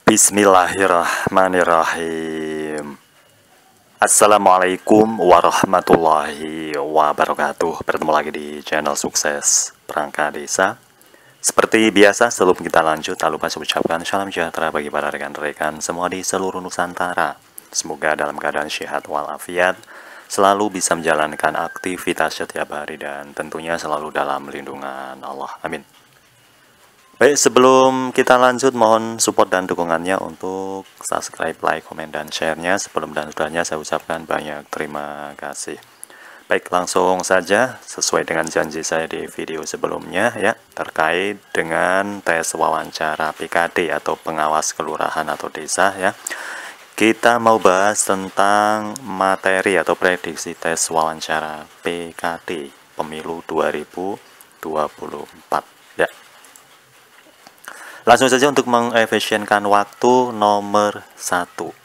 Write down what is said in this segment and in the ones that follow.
Bismillahirrahmanirrahim. Assalamualaikum warahmatullahi wabarakatuh. Bertemu lagi di channel Sukses Perangkat Desa. Seperti biasa, sebelum kita lanjut, tak lupa saya ucapkan salam sejahtera bagi para rekan-rekan semua di seluruh Nusantara. Semoga dalam keadaan sehat walafiat, selalu bisa menjalankan aktivitas setiap hari dan tentunya selalu dalam lindungan Allah. Amin. Baik, sebelum kita lanjut, mohon support dan dukungannya untuk subscribe, like, komen, dan share-nya. Sebelum dan sudahnya saya ucapkan banyak terima kasih. Baik, langsung saja sesuai dengan janji saya di video sebelumnya ya, terkait dengan tes wawancara PKD atau pengawas kelurahan atau desa ya. Kita mau bahas tentang materi atau prediksi tes wawancara PKD Pemilu 2024 ya. Langsung saja untuk mengefisienkan waktu, nomor 1.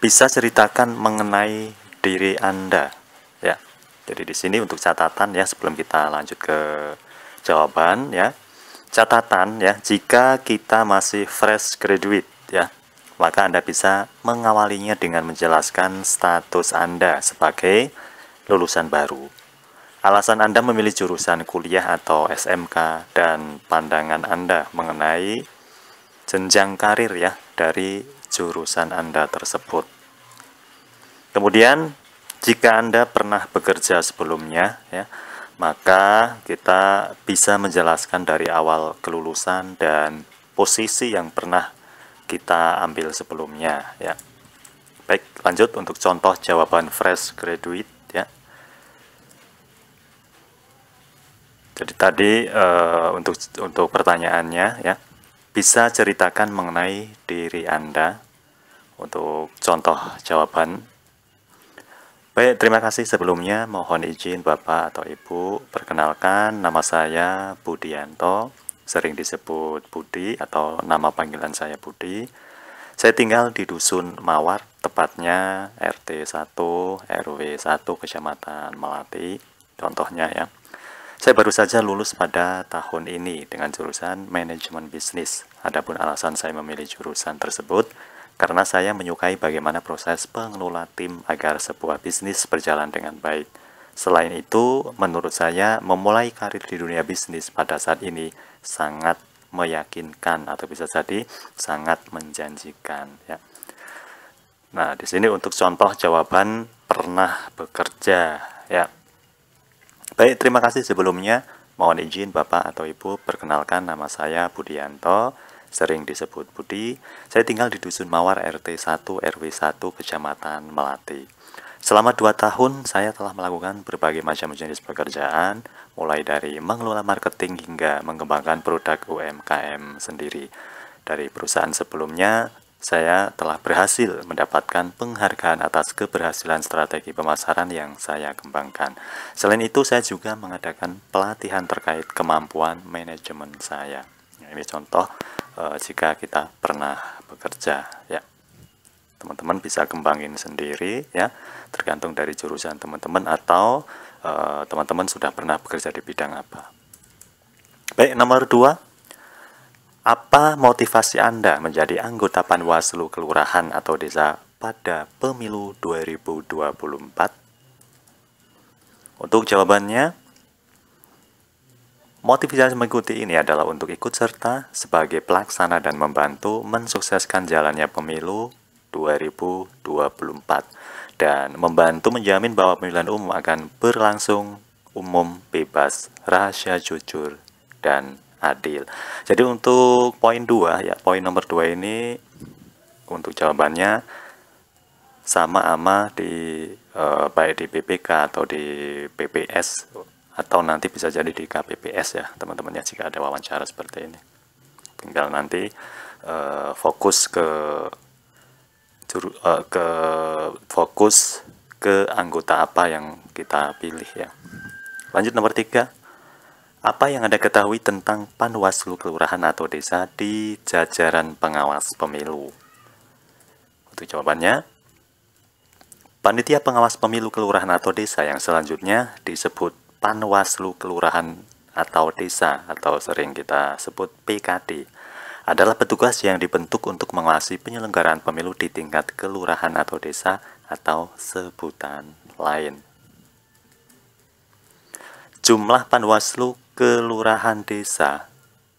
Bisa ceritakan mengenai diri Anda ya. Jadi di sini untuk catatan ya, sebelum kita lanjut ke jawaban ya. Catatan ya, jika kita masih fresh graduate ya, maka Anda bisa mengawalinya dengan menjelaskan status Anda sebagai lulusan baru, alasan Anda memilih jurusan kuliah atau SMK, dan pandangan Anda mengenai jenjang karir ya dari jurusan Anda tersebut. Kemudian, jika Anda pernah bekerja sebelumnya ya, maka kita bisa menjelaskan dari awal kelulusan dan posisi yang pernah kita ambil sebelumnya ya. Baik, lanjut untuk contoh jawaban fresh graduate ya. Jadi tadi untuk pertanyaannya ya, bisa ceritakan mengenai diri Anda. Untuk contoh jawaban. Baik, terima kasih sebelumnya. Mohon izin Bapak atau Ibu, perkenalkan nama saya Budianto, sering disebut Budi atau nama panggilan saya Budi. Saya tinggal di Dusun Mawar, tepatnya RT 1 RW 1 Kecamatan Melati. Contohnya ya. Saya baru saja lulus pada tahun ini dengan jurusan manajemen bisnis. Adapun alasan saya memilih jurusan tersebut karena saya menyukai bagaimana proses pengelola tim agar sebuah bisnis berjalan dengan baik. Selain itu, menurut saya memulai karir di dunia bisnis pada saat ini sangat meyakinkan atau bisa jadi sangat menjanjikan ya. Nah, di sini untuk contoh jawaban pernah bekerja ya. Baik, terima kasih sebelumnya. Mohon izin Bapak atau Ibu, perkenalkan nama saya Budianto, sering disebut Budi. Saya tinggal di Dusun Mawar RT 1 RW 1 Kecamatan Melati. Selama 2 tahun saya telah melakukan berbagai macam jenis pekerjaan, mulai dari mengelola marketing hingga mengembangkan produk UMKM sendiri. Dari perusahaan sebelumnya, saya telah berhasil mendapatkan penghargaan atas keberhasilan strategi pemasaran yang saya kembangkan. Selain itu, saya juga mengadakan pelatihan terkait kemampuan manajemen saya. Nah, ini contoh jika kita pernah bekerja ya. Teman-teman bisa kembangin sendiri ya, tergantung dari jurusan teman-teman atau teman-teman sudah pernah bekerja di bidang apa. Baik, nomor 2. Apa motivasi Anda menjadi anggota Panwaslu Kelurahan atau Desa pada Pemilu 2024? Untuk jawabannya, motivasi mengikuti ini adalah untuk ikut serta sebagai pelaksana dan membantu mensukseskan jalannya Pemilu 2024 dan membantu menjamin bahwa pemilihan umum akan berlangsung umum, bebas, rahasia, jujur, dan adil. Jadi untuk poin 2 ya, poin nomor 2 ini untuk jawabannya sama di baik di PPK atau di PPS atau nanti bisa jadi di KPPS ya teman-teman ya, jika ada wawancara seperti ini. Tinggal nanti fokus ke anggota apa yang kita pilih ya. Lanjut nomor 3. Apa yang Anda ketahui tentang Panwaslu Kelurahan atau Desa di jajaran pengawas pemilu? Untuk jawabannya, panitia pengawas pemilu kelurahan atau desa yang selanjutnya disebut Panwaslu Kelurahan atau Desa atau sering kita sebut PKD adalah petugas yang dibentuk untuk mengawasi penyelenggaraan pemilu di tingkat kelurahan atau desa atau sebutan lain. Jumlah Panwaslu Kelurahan Desa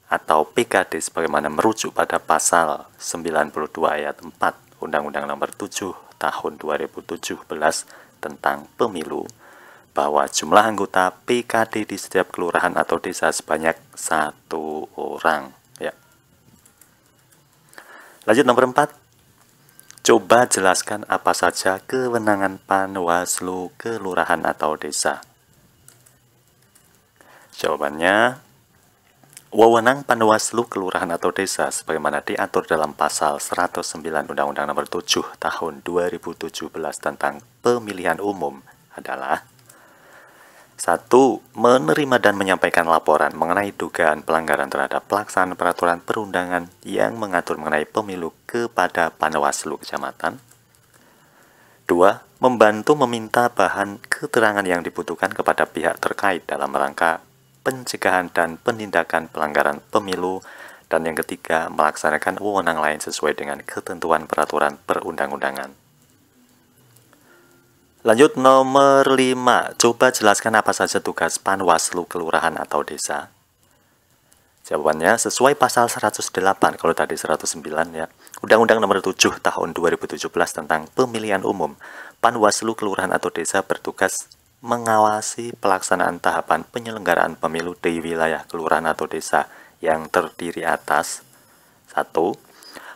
atau PKD sebagaimana merujuk pada pasal 92 ayat 4 Undang-Undang Nomor 7 Tahun 2017 tentang Pemilu, bahwa jumlah anggota PKD di setiap kelurahan atau desa sebanyak 1 orang. Ya. Lanjut nomor 4. Coba jelaskan apa saja kewenangan Panwaslu Kelurahan atau desa. Jawabannya, wewenang Panwaslu Kelurahan atau Desa sebagaimana diatur dalam pasal 109 Undang-Undang Nomor 7 Tahun 2017 tentang Pemilihan Umum adalah: 1. Menerima dan menyampaikan laporan mengenai dugaan pelanggaran terhadap pelaksanaan peraturan perundangan yang mengatur mengenai pemilu kepada Panwaslu Kecamatan. 2. Membantu meminta bahan keterangan yang dibutuhkan kepada pihak terkait dalam rangka pencegahan dan penindakan pelanggaran pemilu. Dan yang ketiga, melaksanakan wewenang lain sesuai dengan ketentuan peraturan perundang-undangan. Lanjut nomor 5. Coba jelaskan apa saja tugas Panwaslu Kelurahan atau Desa. Jawabannya sesuai pasal 108, kalau tadi 109 ya, Undang-Undang Nomor 7 Tahun 2017 tentang Pemilihan Umum. Panwaslu Kelurahan atau Desa bertugas mengawasi pelaksanaan tahapan penyelenggaraan pemilu di wilayah kelurahan atau desa yang terdiri atas: 1.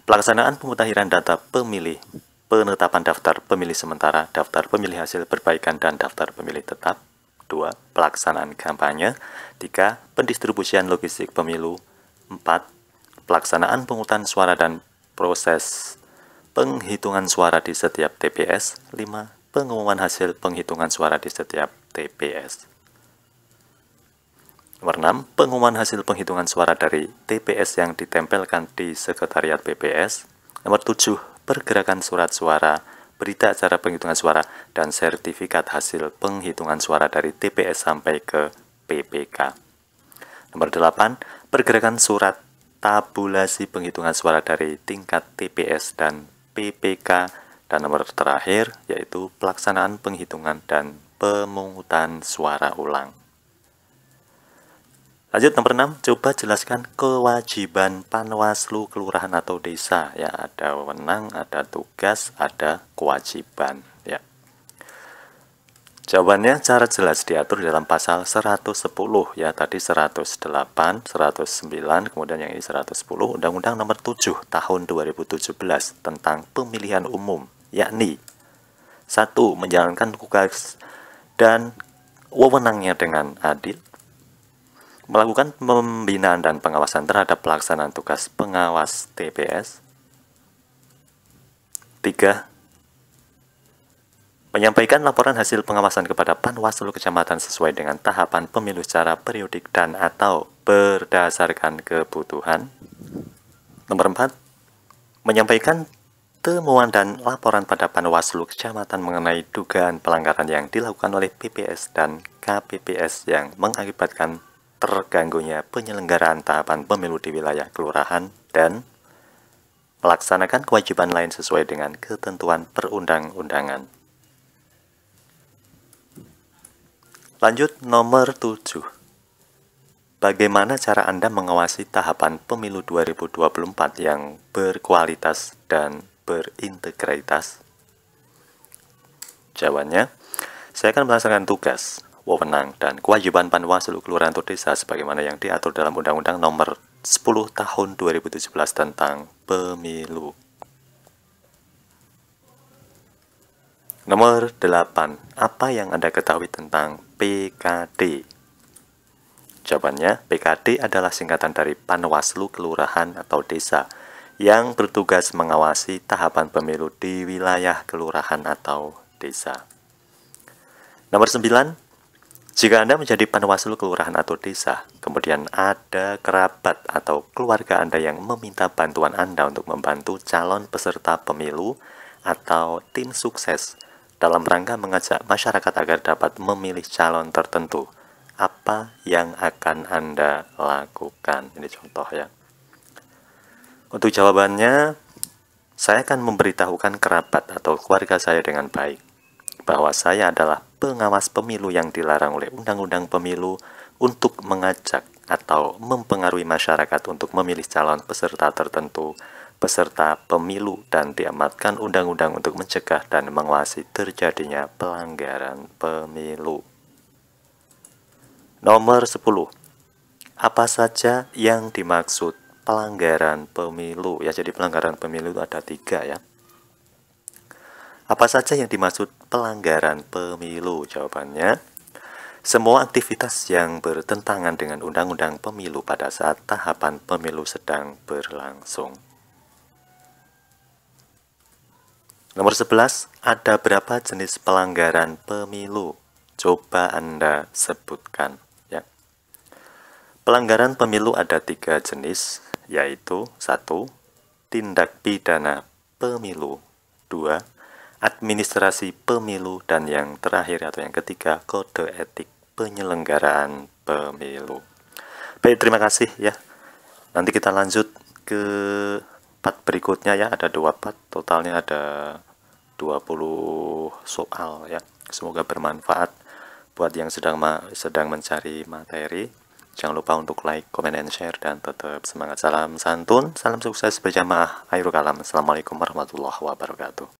Pelaksanaan pemutahiran data pemilih, penetapan daftar pemilih sementara, daftar pemilih hasil perbaikan, dan daftar pemilih tetap. 2. Pelaksanaan kampanye. 3. Pendistribusian logistik pemilu. 4. Pelaksanaan penghutang suara dan proses penghitungan suara di setiap TPS. 5. Pengumuman hasil penghitungan suara di setiap TPS. Nomor 6. Pengumuman hasil penghitungan suara dari TPS yang ditempelkan di Sekretariat PPS. Nomor 7. Pergerakan surat suara, berita acara penghitungan suara, dan sertifikat hasil penghitungan suara dari TPS sampai ke PPK. Nomor 8. Pergerakan surat tabulasi penghitungan suara dari tingkat TPS dan PPK. Dan nomor terakhir yaitu pelaksanaan penghitungan dan pemungutan suara ulang. Lanjut nomor 6, coba jelaskan kewajiban Panwaslu Kelurahan atau Desa. Ya, ada wewenang, ada tugas, ada kewajiban. Ya. Jawabannya secara jelas diatur dalam pasal 110 ya, tadi 108, 109, kemudian yang ini 110 Undang-Undang Nomor 7 Tahun 2017 tentang Pemilihan Umum, yakni 1. Menjalankan tugas dan wewenangnya dengan adil, melakukan pembinaan dan pengawasan terhadap pelaksanaan tugas pengawas TPS. 3. Menyampaikan laporan hasil pengawasan kepada Panwaslu Kecamatan sesuai dengan tahapan pemilu secara periodik dan atau berdasarkan kebutuhan. Nomor 4. Menyampaikan temuan dan laporan pada Panwaslu Kecamatan mengenai dugaan pelanggaran yang dilakukan oleh PPS dan KPPS yang mengakibatkan terganggunya penyelenggaraan tahapan pemilu di wilayah kelurahan, dan melaksanakan kewajiban lain sesuai dengan ketentuan perundang-undangan. Lanjut nomor 7. Bagaimana cara Anda mengawasi tahapan pemilu 2024 yang berkualitas dan berintegritas? Jawabannya, saya akan melaksanakan tugas, wewenang, dan kewajiban Panwaslu Kelurahan atau Desa sebagaimana yang diatur dalam Undang-Undang Nomor 10 Tahun 2017 tentang Pemilu. Nomor 8. Apa yang Anda ketahui tentang PKD? Jawabannya, PKD adalah singkatan dari Panwaslu Kelurahan atau Desa yang bertugas mengawasi tahapan pemilu di wilayah kelurahan atau desa. Nomor 9. Jika Anda menjadi Panwaslu Kelurahan atau Desa, kemudian ada kerabat atau keluarga Anda yang meminta bantuan Anda untuk membantu calon peserta pemilu atau tim sukses dalam rangka mengajak masyarakat agar dapat memilih calon tertentu, apa yang akan Anda lakukan? Ini contoh ya. Untuk jawabannya, saya akan memberitahukan kerabat atau keluarga saya dengan baik bahwa saya adalah pengawas pemilu yang dilarang oleh Undang-Undang Pemilu untuk mengajak atau mempengaruhi masyarakat untuk memilih calon peserta tertentu, peserta pemilu, dan diamatkan undang-undang untuk mencegah dan mengawasi terjadinya pelanggaran pemilu. Nomor 10. Apa saja yang dimaksud pelanggaran pemilu? Ya, jadi pelanggaran pemilu itu ada 3 ya. Apa saja yang dimaksud pelanggaran pemilu? Jawabannya, semua aktivitas yang bertentangan dengan undang-undang pemilu pada saat tahapan pemilu sedang berlangsung. Nomor 11, ada berapa jenis pelanggaran pemilu? Coba Anda sebutkan. Pelanggaran pemilu ada 3 jenis, yaitu 1. Tindak pidana pemilu, 2. Administrasi pemilu, dan yang terakhir atau yang ketiga, kode etik penyelenggaraan pemilu. Baik, terima kasih ya. Nanti kita lanjut ke part berikutnya ya, ada 2 part, totalnya ada 20 soal ya. Semoga bermanfaat buat yang sedang mencari materi. Jangan lupa untuk like, comment, and share, dan tetap semangat. Salam santun, salam sukses berjamaah. Akhirul kalam. Assalamualaikum warahmatullahi wabarakatuh.